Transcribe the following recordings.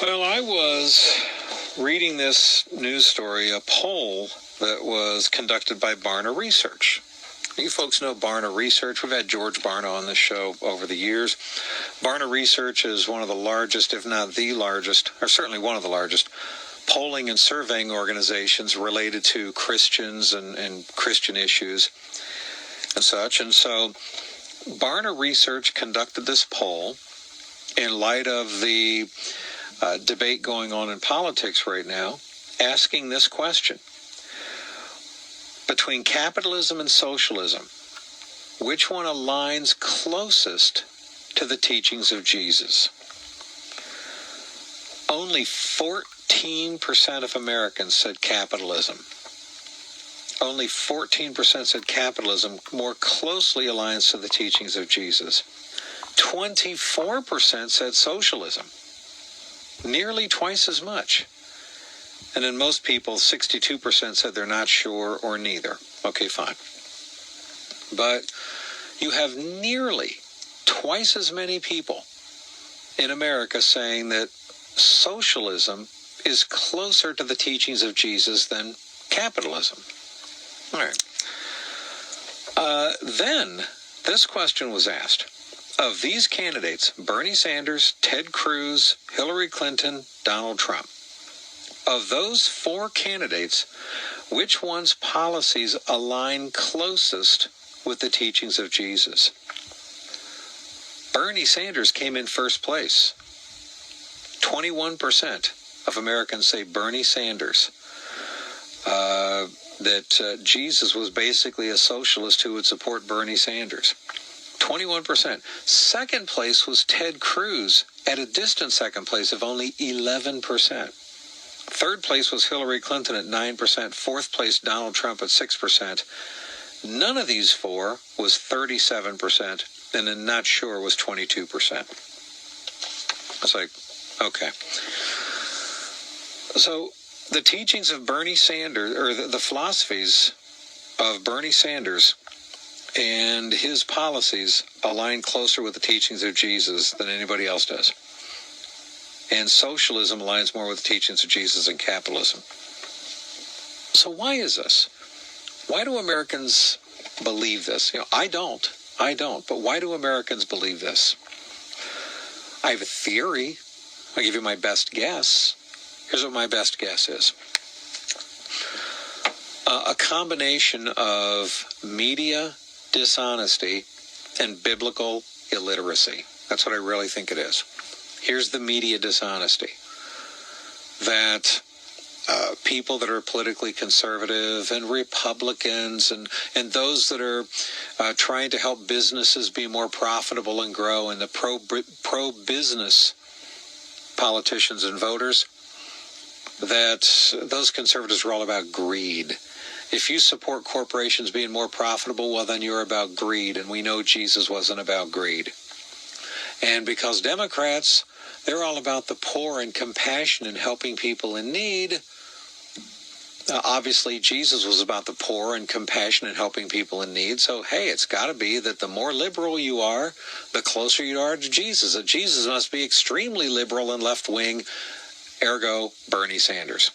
Well, I was reading this news story, a poll that was conducted by Barna Research. You folks know Barna Research. We've had George Barna on this show over the years. Barna Research is one of the largest, if not the largest, or certainly one of the largest, polling and surveying organizations related to Christians and Christian issues and such. And so Barna Research conducted this poll in light of the debate going on in politics right now, asking this question: between capitalism and socialism, which one aligns closest to the teachings of Jesus? Only 14% of Americans said capitalism. Only 14% said capitalism more closely aligns to the teachings of Jesus. 24% said socialism. Nearly twice as much. And then most people, 62% said they're not sure or neither. Okay, fine. But you have nearly twice as many people in America saying that socialism is closer to the teachings of Jesus than capitalism. All right. Then this question was asked: of these candidates, Bernie Sanders, Ted Cruz, Hillary Clinton, Donald Trump, of those four candidates, which one's policies align closest with the teachings of Jesus? Bernie Sanders came in first place. 21% of Americans say Bernie Sanders, that Jesus was basically a socialist who would support Bernie Sanders. 21%. Second place was Ted Cruz at a distant second place of only 11%. Third place was Hillary Clinton at 9%. Fourth place, Donald Trump at 6%. None of these four was 37%, and then not sure was 22%. It's like, okay. So the teachings of Bernie Sanders, or the philosophies of Bernie Sanders and his policies align closer with the teachings of Jesus than anybody else does. And socialism aligns more with the teachings of Jesus than capitalism. So why is this? Why do Americans believe this? I don't. But why do Americans believe this? I have a theory. I'll give you my best guess. Here's what my best guess is. A combination of media dishonesty and biblical illiteracy. That's what I really think it is. Here's the media dishonesty. That people that are politically conservative and Republicans and those that are trying to help businesses be more profitable and grow, and the pro-business politicians and voters, that those conservatives are all about greed. If you support corporations being more profitable, well, then you're about greed, and we know Jesus wasn't about greed. And because Democrats, they're all about the poor and compassion and helping people in need. Obviously, Jesus was about the poor and compassion and helping people in need. So, hey, it's got to be that the more liberal you are, the closer you are to Jesus. That Jesus must be extremely liberal and left-wing, ergo Bernie Sanders.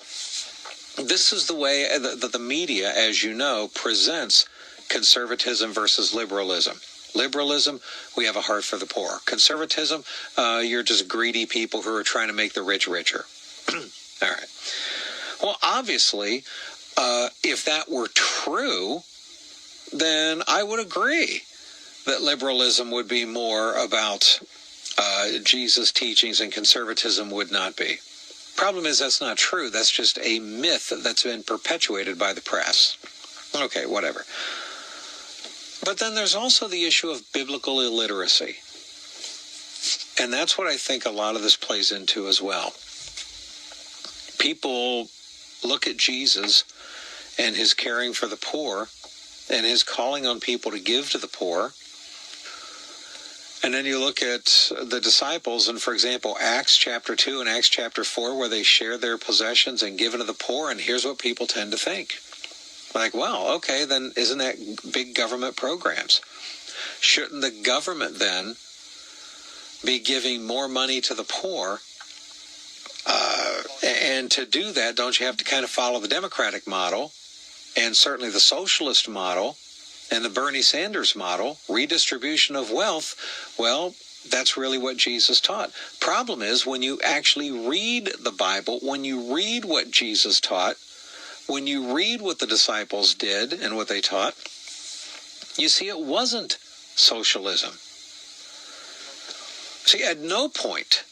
This is the way that the media, as you know, presents conservatism versus liberalism. Liberalism, we have a heart for the poor. Conservatism, you're just greedy people who are trying to make the rich richer. All right. Well, obviously, if that were true, then I would agree that liberalism would be more about Jesus' teachings and conservatism would not be. Problem is, that's not true. That's just a myth that's been perpetuated by the press. Okay, whatever. But then there's also the issue of biblical illiteracy. And that's what I think a lot of this plays into as well. People look at Jesus and his caring for the poor and his calling on people to give to the poor. And then you look at the disciples, and for example, Acts chapter 2 and Acts chapter 4, where they share their possessions and give to the poor, and here's what people tend to think. Like, well, okay, then isn't that big government programs? Shouldn't the government then be giving more money to the poor And to do that, don't you have to kind of follow the Democratic model, and certainly the socialist model, and the Bernie Sanders model, redistribution of wealth? Well, that's really what Jesus taught. Problem is, when you actually read the Bible, when you read what Jesus taught, when you read what the disciples did and what they taught, you see it wasn't socialism. See, at no point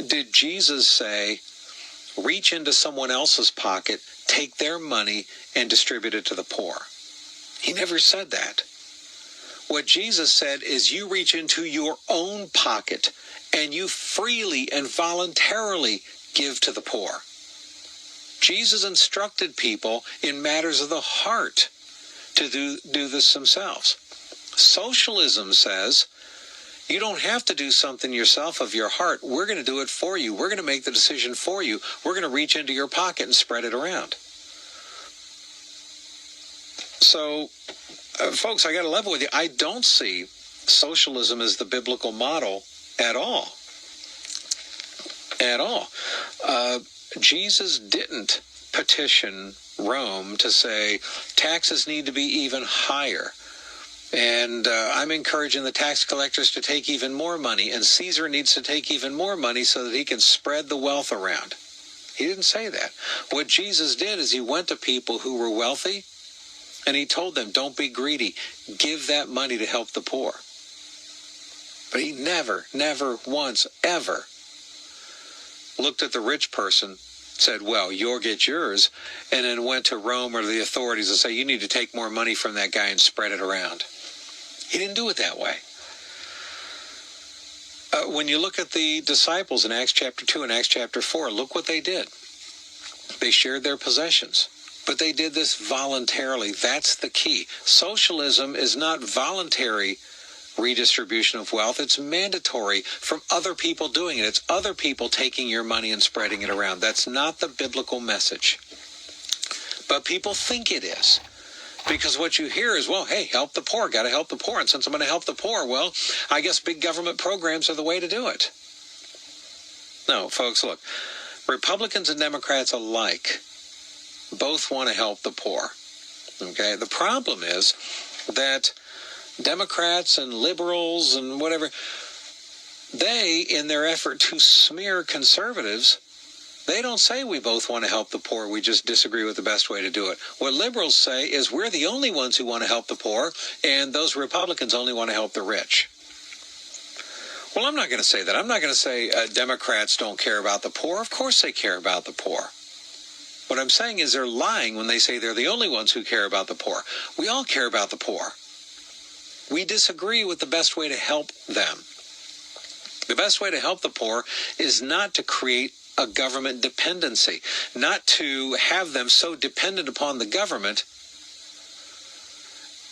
did Jesus say, reach into someone else's pocket, take their money, and distribute it to the poor. He never said that. What Jesus said is you reach into your own pocket and you freely and voluntarily give to the poor. Jesus instructed people in matters of the heart to do this themselves. Socialism says you don't have to do something yourself of your heart. We're going to do it for you. We're going to make the decision for you. We're going to reach into your pocket and spread it around. So, folks, I got to level with you. I don't see socialism as the biblical model at all. At all. Jesus didn't petition Rome to say taxes need to be even higher. And I'm encouraging the tax collectors to take even more money, and Caesar needs to take even more money so that he can spread the wealth around. He didn't say that. What Jesus did is he went to people who were wealthy, and he told them, don't be greedy. Give that money to help the poor. But he never once, ever looked at the rich person, said, well, you'll get yours, and then went to Rome or the authorities and say, you need to take more money from that guy and spread it around. He didn't do it that way. When you look at the disciples in Acts chapter 2 and Acts chapter 4, look what they did. They shared their possessions, but they did this voluntarily. That's the key. Socialism is not voluntary redistribution of wealth. It's mandatory from other people doing it. It's other people taking your money and spreading it around. That's not the biblical message. But people think it is. Because what you hear is, well, hey, help the poor, got to help the poor. And since I'm going to help the poor, well, I guess big government programs are the way to do it. No, folks, look, Republicans and Democrats alike both want to help the poor. Okay, the problem is that Democrats and liberals and whatever, they, in their effort to smear conservatives, they don't say we both want to help the poor, we just disagree with the best way to do it. What liberals say is we're the only ones who want to help the poor, and those Republicans only want to help the rich. Well, I'm not going to say that. I'm not going to say Democrats don't care about the poor. Of course they care about the poor. What I'm saying is they're lying when they say they're the only ones who care about the poor. We all care about the poor. We disagree with the best way to help them. The best way to help the poor is not to create a government dependency, not to have them so dependent upon the government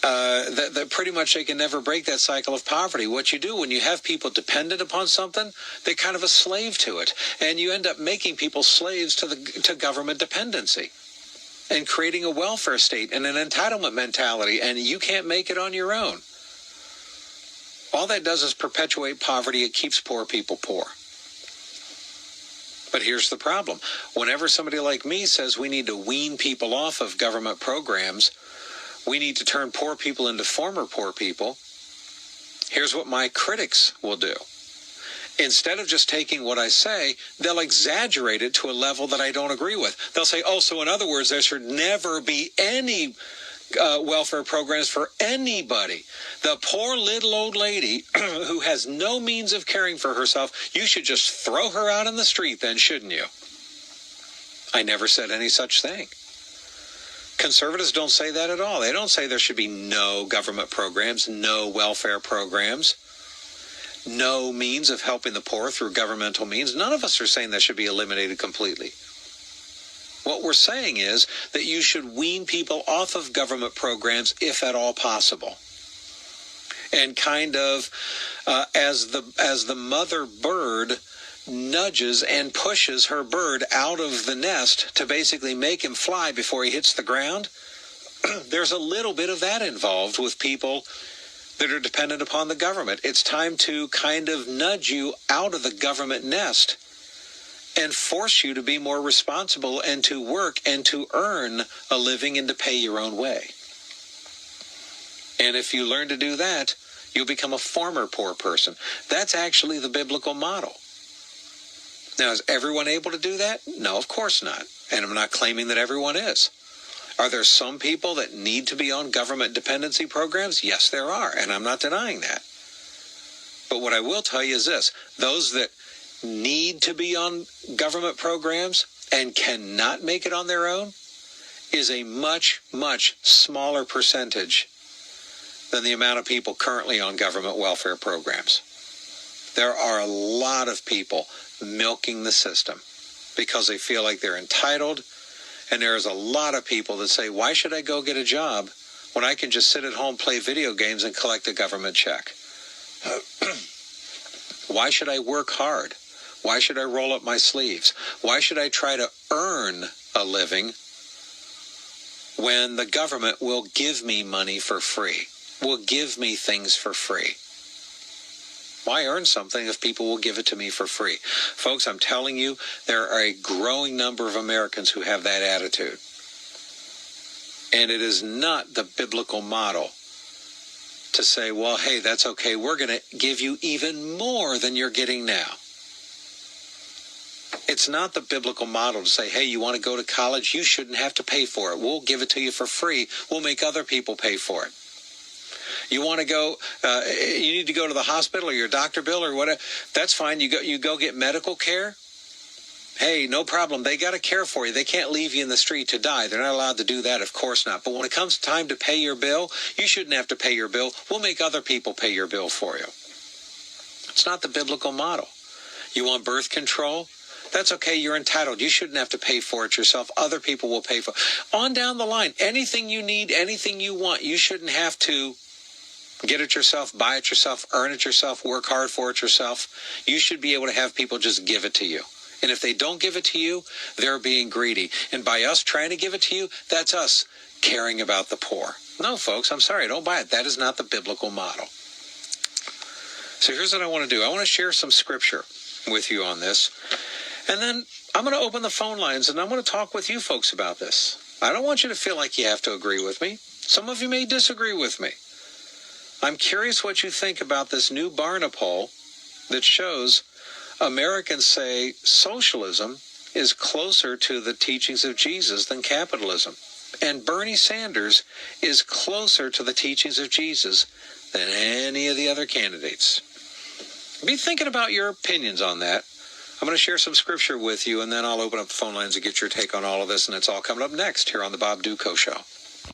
that pretty much they can never break that cycle of poverty. What you do when you have people dependent upon something, they're kind of a slave to it, and you end up making people slaves to government dependency and creating a welfare state and an entitlement mentality, and you can't make it on your own. All that does is perpetuate poverty. It keeps poor people poor. But here's the problem. Whenever somebody like me says we need to wean people off of government programs, we need to turn poor people into former poor people, here's what my critics will do. Instead of just taking what I say, they'll exaggerate it to a level that I don't agree with. They'll say, oh, so in other words, there should never be any welfare programs for anybody. The poor little old lady who has no means of caring for herself, you should just throw her out on the street then, shouldn't you? I never said any such thing. Conservatives don't say that at all. They don't say there should be no government programs, no welfare programs, no means of helping the poor through governmental means. None of us are saying that should be eliminated completely. What we're saying is that you should wean people off of government programs if at all possible. And kind of as the mother bird nudges and pushes her bird out of the nest to basically make him fly before he hits the ground, there's a little bit of that involved with people that are dependent upon the government. It's time to kind of nudge you out of the government nest and force you to be more responsible and to work and to earn a living and to pay your own way. And if you learn to do that, you'll become a former poor person. That's actually the biblical model. Now, is everyone able to do that? No, of course not. And I'm not claiming that everyone is. Are there some people that need to be on government dependency programs? Yes, there are, and I'm not denying that. But what I will tell you is this: those that need to be on government programs and cannot make it on their own is a much, much smaller percentage than the amount of people currently on government welfare programs. There are a lot of people milking the system because they feel like they're entitled, and there's a lot of people that say, why should I go get a job when I can just sit at home, play video games, and collect a government check? Why should I work hard? Why should I roll up my sleeves? Why should I try to earn a living when the government will give me money for free, will give me things for free? Why earn something if people will give it to me for free? Folks, I'm telling you, there are a growing number of Americans who have that attitude. And it is not the biblical model to say, well, hey, that's okay. We're going to give you even more than you're getting now. It's not the biblical model to say, hey, you want to go to college? You shouldn't have to pay for it. We'll give it to you for free. We'll make other people pay for it. You want to go, you need to go to the hospital or your doctor bill or whatever. That's fine. You go get medical care. Hey, no problem. They got to care for you. They can't leave you in the street to die. They're not allowed to do that. Of course not. But when it comes time to pay your bill, you shouldn't have to pay your bill. We'll make other people pay your bill for you. It's not the biblical model. You want birth control? That's okay. You're entitled. You shouldn't have to pay for it yourself. Other people will pay for it. On down the line, anything you need, anything you want, you shouldn't have to get it yourself, buy it yourself, earn it yourself, work hard for it yourself. You should be able to have people just give it to you. And if they don't give it to you, they're being greedy. And by us trying to give it to you, that's us caring about the poor. No, folks, I'm sorry, don't buy it. That is not the biblical model. So here's what I want to do. I want to share some scripture with you on this. And then I'm going to open the phone lines, and I'm going to talk with you folks about this. I don't want you to feel like you have to agree with me. Some of you may disagree with me. I'm curious what you think about this new Barna poll that shows Americans say socialism is closer to the teachings of Jesus than capitalism. And Bernie Sanders is closer to the teachings of Jesus than any of the other candidates. Be thinking about your opinions on that. I'm going to share some scripture with you, and then I'll open up the phone lines and get your take on all of this, and it's all coming up next here on the Bob Duco Show.